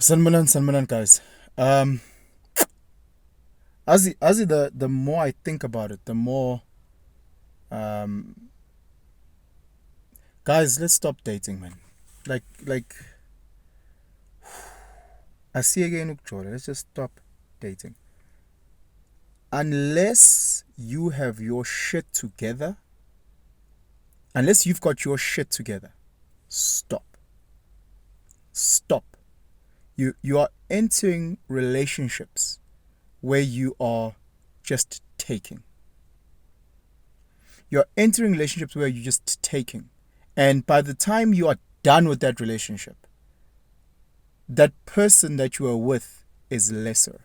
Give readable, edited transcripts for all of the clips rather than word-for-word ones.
Salmanan, guys. The more I think about it, the more, um, guys, let's stop dating, man. Like, I see again, Ukjola. Let's just stop dating. Unless you have your shit together, unless you've got your shit together, stop. Stop. You are entering relationships where you are just taking. You're entering relationships where you're just taking. And by the time you are done with that relationship, that person that you are with is lesser.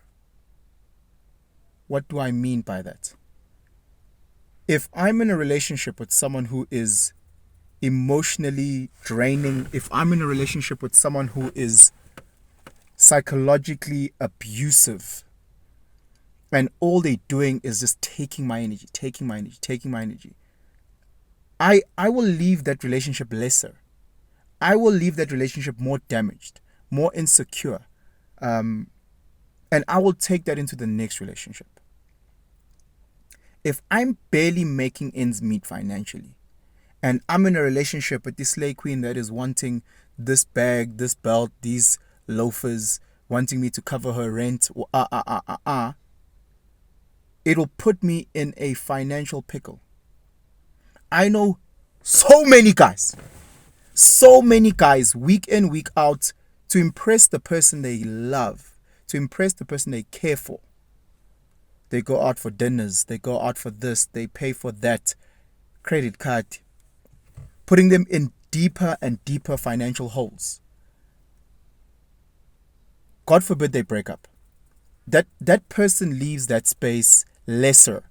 What do I mean by that? If I'm in a relationship with someone who is emotionally draining, if I'm in a relationship with someone who is psychologically abusive, and all they're doing is just taking my energy, taking my energy, taking my energy, I will leave that relationship lesser. I will leave that relationship more damaged, more insecure, and I will take that into the next relationship. If I'm barely making ends meet financially, and I'm in a relationship with this slay queen that is wanting this bag, this belt, these loafers, wanting me to cover her rent, it'll put me in a financial pickle. I know so many guys, week in, week out, to impress the person they love, to impress the person they care for. They go out for dinners, they go out for this, they pay for that, credit card, putting them in deeper and deeper financial holes. God forbid they break up. That person leaves that space lesser,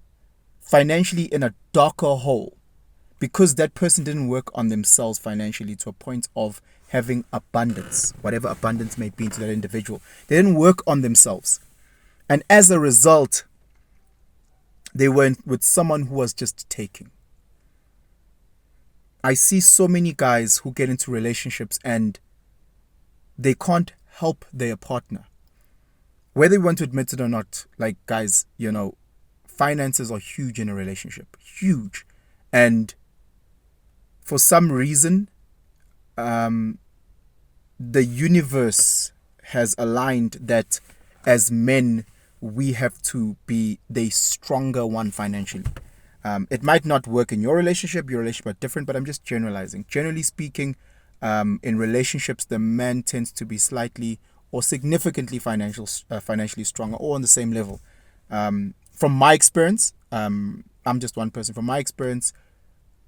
financially in a darker hole, because that person didn't work on themselves financially to a point of having abundance, whatever abundance may be to that individual. They didn't work on themselves. And as a result, they went with someone who was just taking. I see so many guys who get into relationships and they can't help their partner. Whether you want to admit it or not, like, guys, finances are huge in a relationship. Huge. And for some reason, the universe has aligned that as men, we have to be the stronger one financially. It might not work in your relationship are different, but I'm just generalizing. Generally speaking, in relationships, the man tends to be slightly or significantly financially stronger, or on the same level. From my experience, I'm just one person. From my experience,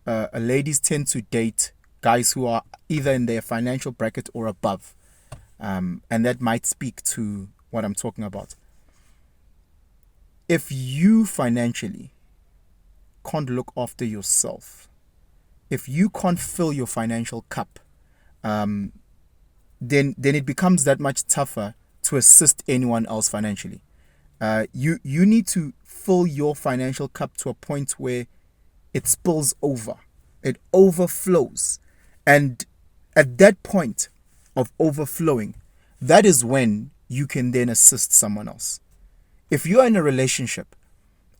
ladies tend to date guys who are either in their financial bracket or above. And that might speak to what I'm talking about. If you financially can't look after yourself, if you can't fill your financial cup, then it becomes that much tougher to assist anyone else financially. You need to fill your financial cup to a point where it spills over, it overflows, and at that point of overflowing, that is when you can then assist someone else. If you are in a relationship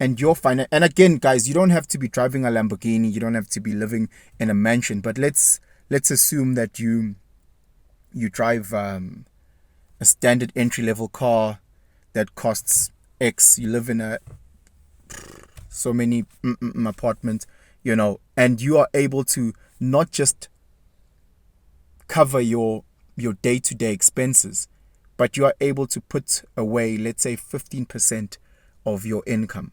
and and again, guys, you don't have to be driving a Lamborghini, you don't have to be living in a mansion, but let's assume that you drive a standard entry level car that costs X. You live in a so many apartments, and you are able to not just cover your day-to-day expenses, but you are able to put away, let's say, 15% of your income.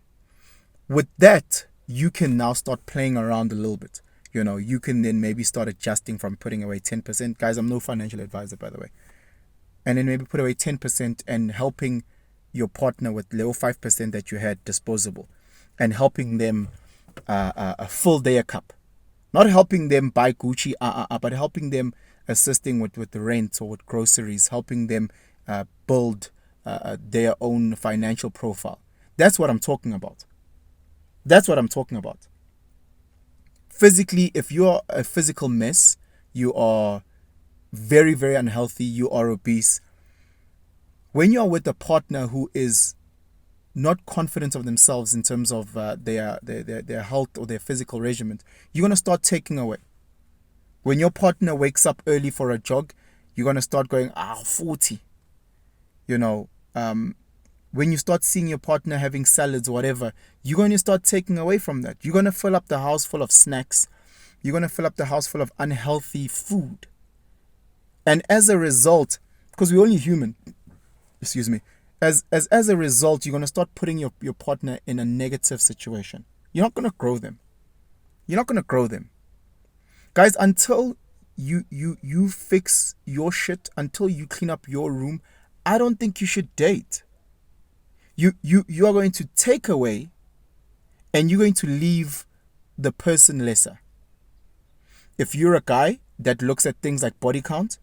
With that, you can now start playing around a little bit. You can then maybe start adjusting from putting away 10%. Guys, I'm no financial advisor, by the way. And then maybe put away 10% and helping your partner with little 5% that you had disposable, and helping them fill their cup. Not helping them buy Gucci, but helping them, assisting with the rent or with groceries, helping them build their own financial profile. That's what I'm talking about. That's what I'm talking about. Physically, if you're a physical mess, you are very, very unhealthy, you are obese, When you are with a partner who is not confident of themselves in terms of their health or their physical regimen, you're going to start taking away. When your partner wakes up early for a jog, you're going to start going, 40. You know, when you start seeing your partner having salads or whatever, you're going to start taking away from that. You're going to fill up the house full of snacks. You're going to fill up the house full of unhealthy food. And as a result, because we're only human, excuse me, as a result, you're going to start putting your partner in a negative situation. You're not going to grow them. You're not going to grow them. Guys, until you fix your shit, until you clean up your room, I don't think you should date. You are going to take away and you're going to leave the person lesser. If you're a guy that looks at things like body count,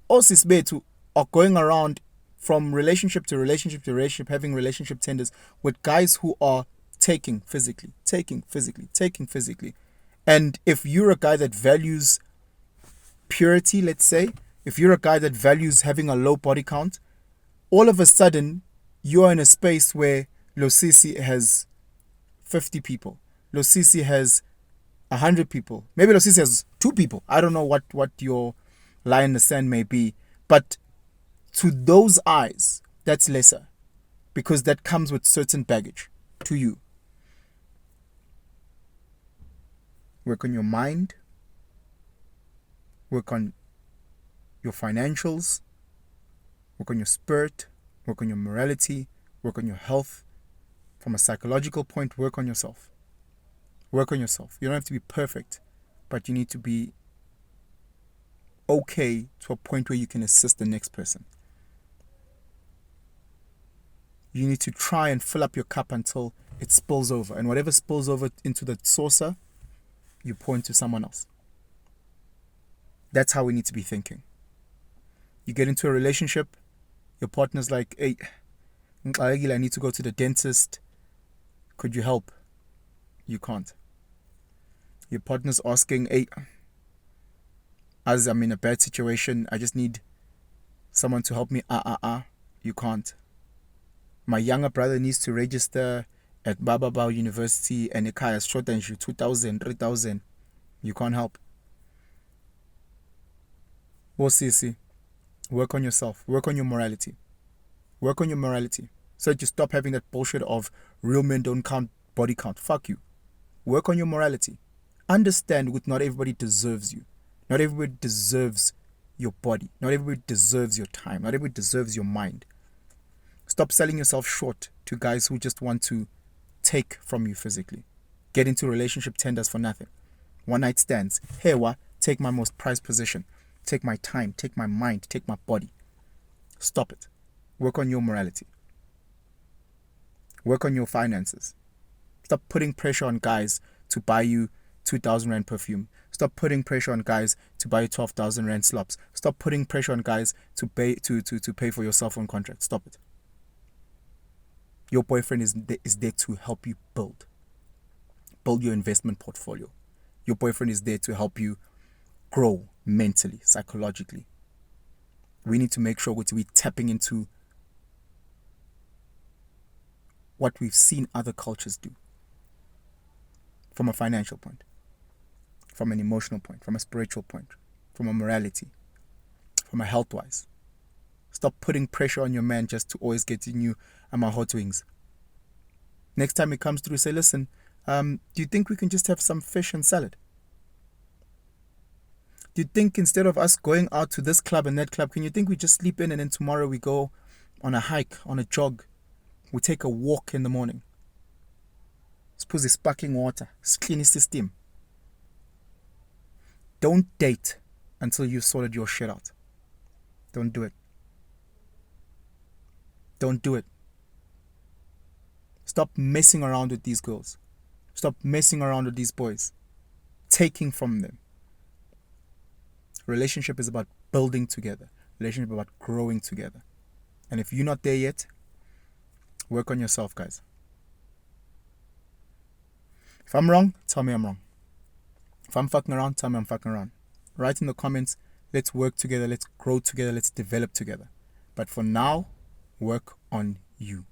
Osisbetu are going around from relationship to relationship to relationship, having relationship tenders with guys who are taking physically. And if you're a guy that values purity, let's say, if you're a guy that values having a low body count, all of a sudden you're in a space where Losisi has 50 people. Losisi has 100 people. Maybe Losisi has 2 people. I don't know what your line in the sand may be. But to those eyes, that's lesser. Because that comes with certain baggage to you. Work on your mind. Work on your financials. Work on your spirit. Work on your morality. Work on your health. From a psychological point, work on yourself. Work on yourself. You don't have to be perfect, but you need to be okay to a point where you can assist the next person. You need to try and fill up your cup until it spills over. And whatever spills over into the saucer, you pour into someone else. That's how we need to be thinking. You get into a relationship, your partner's like, hey, I need to go to the dentist. Could you help? You can't. Your partner's asking, hey, as I'm in a bad situation, I just need someone to help me. You can't. My younger brother needs to register at Bababao University and Ekaya is short than you 2,000, 3,000. You can't help. Sisi, work on yourself. Work on your morality. Work on your morality. So that you stop having that bullshit of real men don't count body count. Fuck you. Work on your morality. Understand that not everybody deserves you. Not everybody deserves your body. Not everybody deserves your time. Not everybody deserves your mind. Stop selling yourself short to guys who just want to take from you physically. Get into relationship tenders for nothing. One night stands. Hewa, take my most prized possession. Take my time. Take my mind. Take my body. Stop it. Work on your morality. Work on your finances. Stop putting pressure on guys to buy you 2,000 Rand perfume. Stop putting pressure on guys to buy you 12,000 Rand slops. Stop putting pressure on guys to pay for your cell phone contract. Stop it. Your boyfriend is there to help you build your investment portfolio. Your boyfriend is there to help you grow mentally, psychologically. We need to make sure we're tapping into what we've seen other cultures do. From a financial point, from an emotional point, from a spiritual point, from a morality, from a health-wise. Stop putting pressure on your man just to always getting you my hot wings. Next time he comes through, say, listen, do you think we can just have some fish and salad? Do you think instead of us going out to this club and that club, can you think we just sleep in and then tomorrow we go on a hike, on a jog? We take a walk in the morning. Suppose it's sparkling water, it's clean system. Don't date until you've sorted your shit out. Don't do it. Don't do it. Stop messing around with these girls. Stop messing around with these boys. Taking from them. Relationship is about building together. Relationship is about growing together. And if you're not there yet, work on yourself, guys. If I'm wrong, tell me I'm wrong. If I'm fucking around, tell me I'm fucking around. Write in the comments. Let's work together. Let's grow together. Let's develop together. But for now, work on you.